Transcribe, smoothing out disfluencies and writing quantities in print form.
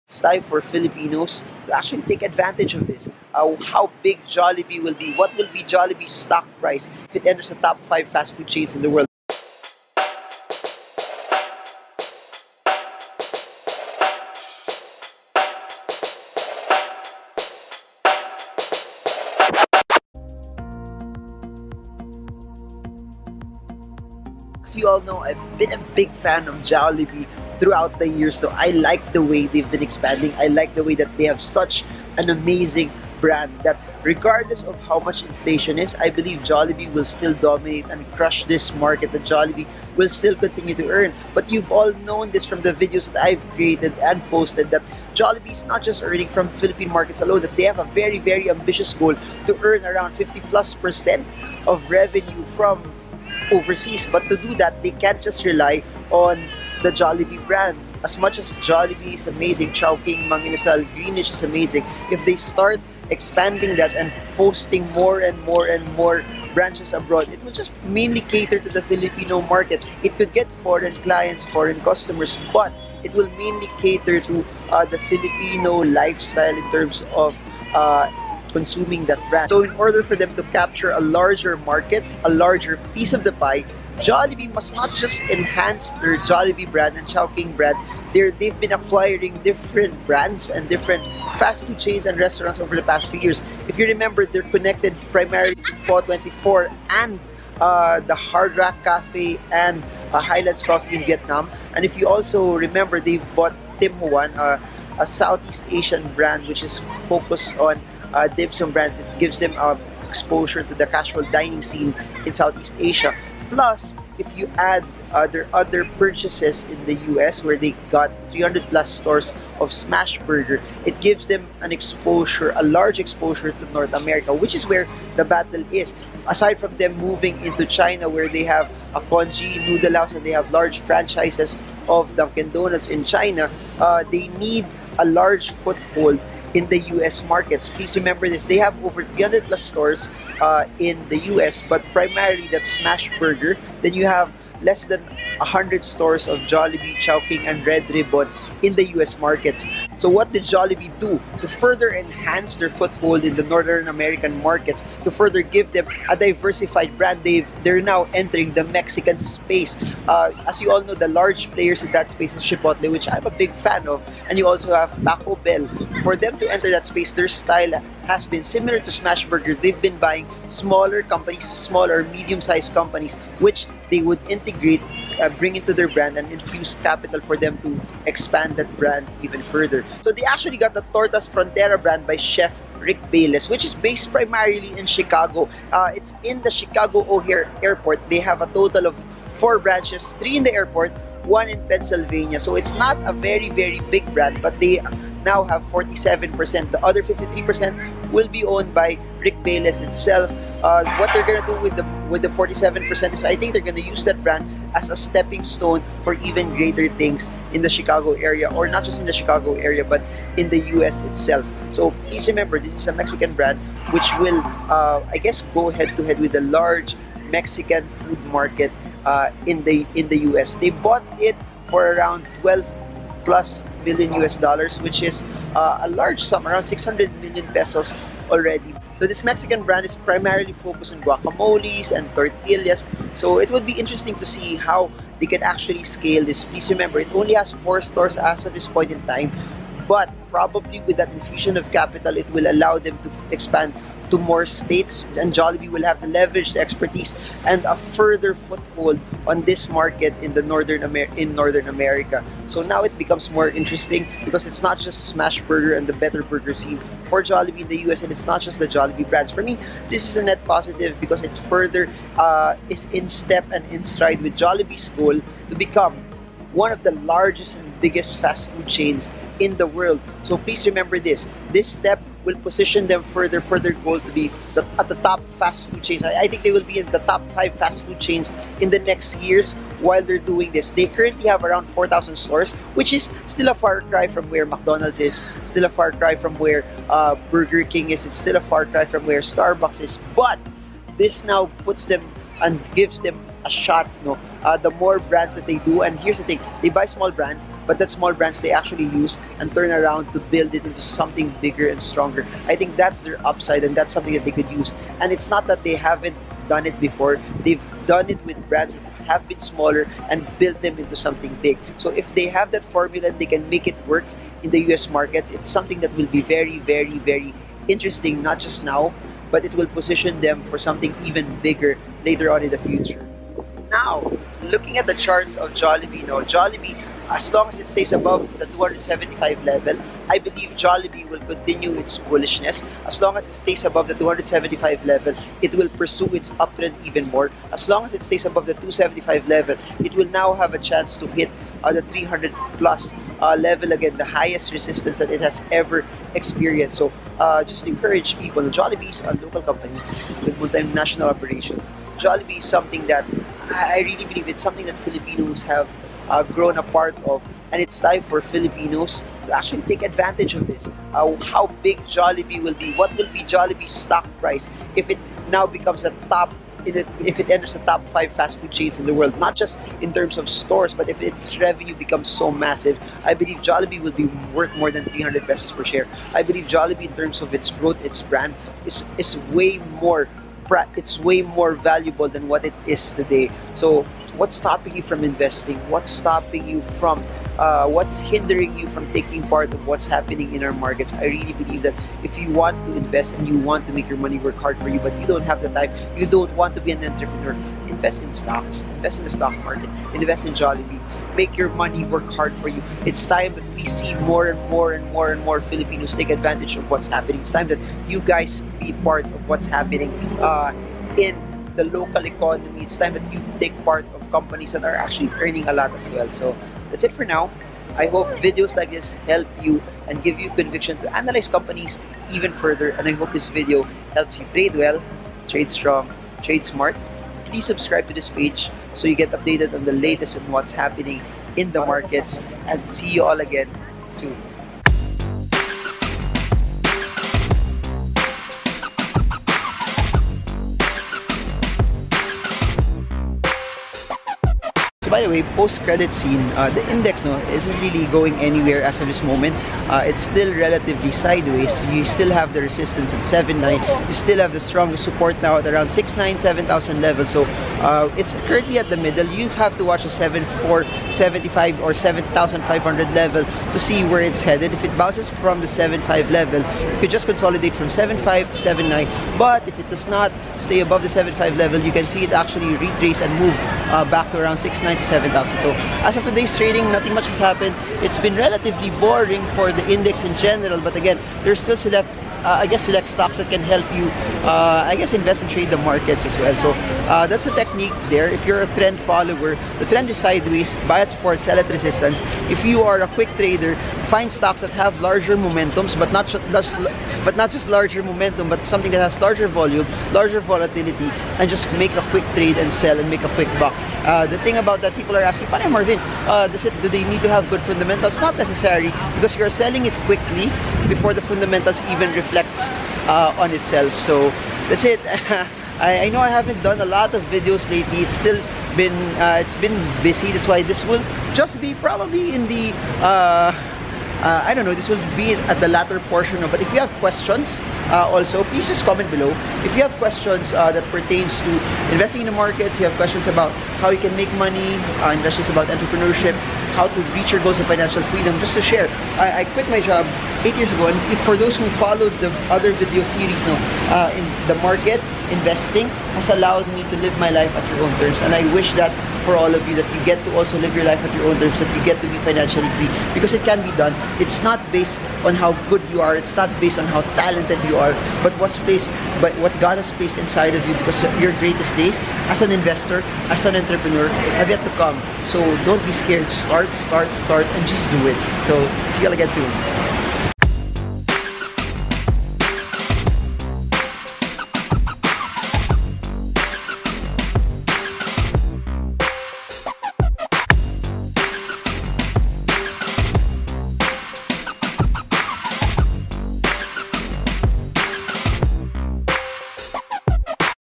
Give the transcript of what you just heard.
It's time for Filipinos to actually take advantage of this. How big Jollibee will be, what will be Jollibee's stock price if it enters the top 5 fast food chains in the world. As you all know, I've been a big fan of Jollibee throughout the years. So I like the way they've been expanding. I like the way that they have such an amazing brand that regardless of how much inflation is, I believe Jollibee will still dominate and crush this market. That Jollibee will still continue to earn. But you've all known this from the videos that I've created and posted, that Jollibee is not just earning from Philippine markets alone, that they have a very, very ambitious goal to earn around 50+% of revenue from overseas. But to do that, they can't just rely on the Jollibee brand. As much as Jollibee is amazing, Chowking, Mang Inasal, Greenwich is amazing, if they start expanding that and posting more and more and more branches abroad, it will just mainly cater to the Filipino market. It could get foreign clients, foreign customers, but it will mainly cater to the Filipino lifestyle in terms of consuming that brand. So in order for them to capture a larger market, a larger piece of the pie, Jollibee must not just enhance their Jollibee brand and Chowking brand. They've been acquiring different brands and different fast food chains and restaurants over the past few years. If you remember, they're connected primarily to Pho 24 and the Hard Rock Cafe and Highlands Coffee in Vietnam. And if you also remember, they've bought Tim Ho Wan, a Southeast Asian brand which is focused on dim sum brands. It gives them exposure to the casual dining scene in Southeast Asia. Plus, if you add their other purchases in the US, where they got 300+ stores of Smash Burger, it gives them an exposure, a large exposure to North America, which is where the battle is. Aside from them moving into China, where they have a Congee Noodle House and they have large franchises of Dunkin' Donuts in China, they need a large foothold in the US markets. Please remember this, they have over 300+ stores in the US, but primarily that's Smash Burger. Then you have less than 100 stores of Jollibee, Chowking, and Red Ribbon in the US markets. So what did Jollibee do to further enhance their foothold in the Northern American markets, to further give them a diversified brand? They're now entering the Mexican space. As you all know, the large players in that space is Chipotle, which I'm a big fan of, and you also have Taco Bell. For them to enter that space, their style has been similar to Smash Burger. They've been buying smaller companies, smaller, medium-sized companies, which they would integrate, bring into their brand, and infuse capital for them to expand that brand even further. So they actually got the Tortas Frontera brand by Chef Rick Bayless, which is based primarily in Chicago. It's in the Chicago O'Hare Airport. They have a total of 4 branches, 3 in the airport, 1 in Pennsylvania. So it's not a very, very big brand, but they now have 47%. The other 53% will be owned by Rick Bayless itself. What they're gonna do with the 47% is, I think they're gonna use that brand as a stepping stone for even greater things in the Chicago area, or not just in the Chicago area, but in the US itself. So please remember, this is a Mexican brand which will, I guess, go head to head with the large Mexican food market in the US. They bought it for around 12+ billion US dollars, which is a large sum, around 600 million pesos already. So this Mexican brand is primarily focused on guacamoles and tortillas. So it would be interesting to see how they can actually scale this. Please remember, it only has 4 stores as of this point in time, but probably with that infusion of capital, it will allow them to expand to more states, and Jollibee will have the leverage, the expertise, and a further foothold on this market in the Northern America. So now it becomes more interesting, because it's not just Smash Burger and the better burger scene for Jollibee in the US, and it's not just the Jollibee brands. For me, this is a net positive, because it further is in step and in stride with Jollibee's goal to become one of the largest and biggest fast food chains in the world. So please remember this. This step will position them further for their goal to be at the top fast food chains. I think they will be in the top 5 fast food chains in the next years while they're doing this. They currently have around 4,000 stores, which is still a far cry from where McDonald's is, still a far cry from where Burger King is, it's still a far cry from where Starbucks is. But this now puts them and gives them a shot, the more brands that they do. And here's the thing, they buy small brands, but that small brands they actually use and turn around to build it into something bigger and stronger. I think that's their upside, and that's something that they could use. And it's not that they haven't done it before. They've done it with brands that have been smaller and built them into something big. So if they have that formula and they can make it work in the US markets, it's something that will be very, very, very interesting, not just now, but it will position them for something even bigger later on in the future. Now, looking at the charts of Jollibee, Jollibee, as long as it stays above the 275 level, I believe Jollibee will continue its bullishness. As long as it stays above the 275 level, it will pursue its uptrend even more. As long as it stays above the 275 level, it will now have a chance to hit the 300 plus level again, the highest resistance that it has ever experienced. So just to encourage people, Jollibee is a local company with multinational operations. Jollibee is something that I really believe it's something that Filipinos have grown a part of, and it's time for Filipinos to actually take advantage of this. How big Jollibee will be, what will be Jollibee's stock price if it now becomes a top, if it enters the top 5 fast food chains in the world, not just in terms of stores, but if its revenue becomes so massive. I believe Jollibee will be worth more than 300 pesos per share. I believe Jollibee, in terms of its growth, its brand, is way more valuable than what it is today. So what's stopping you from investing? What's stopping you from what's hindering you from taking part of what's happening in our markets? I really believe that if you want to invest and you want to make your money work hard for you, but you don't have the time, you don't want to be an entrepreneur, invest in stocks, invest in the stock market, invest in Jollibee, make your money work hard for you. It's time that we see more and more Filipinos take advantage of what's happening. It's time that you guys be part of what's happening in the local economy. It's time that you take part of companies that are actually earning a lot as well. So that's it for now. I hope videos like this help you and give you conviction to analyze companies even further. And I hope this video helps you trade well, trade strong, trade smart. Please subscribe to this page so you get updated on the latest and what's happening in the markets. And see you all again soon. So by the way, post-credit scene, the index isn't really going anywhere as of this moment. It's still relatively sideways. You still have the resistance at 7.9. You still have the strongest support now at around 6.9, 7,000 level. So it's currently at the middle. You have to watch the 7,475 or 7,500 level to see where it's headed. If it bounces from the 7.5 level, you could just consolidate from 7.5 to 7.9. But if it does not stay above the 7.5 level, you can see it actually retrace and move back to around 6.9 to 7,000. So as of today's trading, nothing much has happened. It's been relatively boring for the index in general, but again, there's still select stocks that can help you invest and trade the markets as well. So that's a technique there. If you're a trend follower, the trend is sideways, buy at support, sell at resistance. If you are a quick trader, find stocks that have larger momentums, but not just larger momentum, but something that has larger volume, larger volatility, and just make a quick trade and sell and make a quick buck. The thing about that, people are asking, "Paano, Marvin? Do they need to have good fundamentals?" Not necessary, because you're selling it quickly before the fundamentals even reflects on itself. So that's it. I know I haven't done a lot of videos lately. It's still been busy. That's why this will just be probably in the I don't know, this will be at the latter portion of, but if you have questions, also please just comment below. If you have questions that pertains to investing in the markets, you have questions about how you can make money, questions about entrepreneurship, how to reach your goals of financial freedom, just to share. I quit my job 8 years ago, and for those who followed the other video series in the market, investing has allowed me to live my life at your own terms, and I wish that for all of you, that you get to also live your life at your own terms, that you get to be financially free, because it can be done. It's not based on how good you are, it's not based on how talented you are, but what God has placed inside of you, because your greatest days as an investor, as an entrepreneur, have yet to come. So don't be scared. Start, and just do it. So see you all again soon.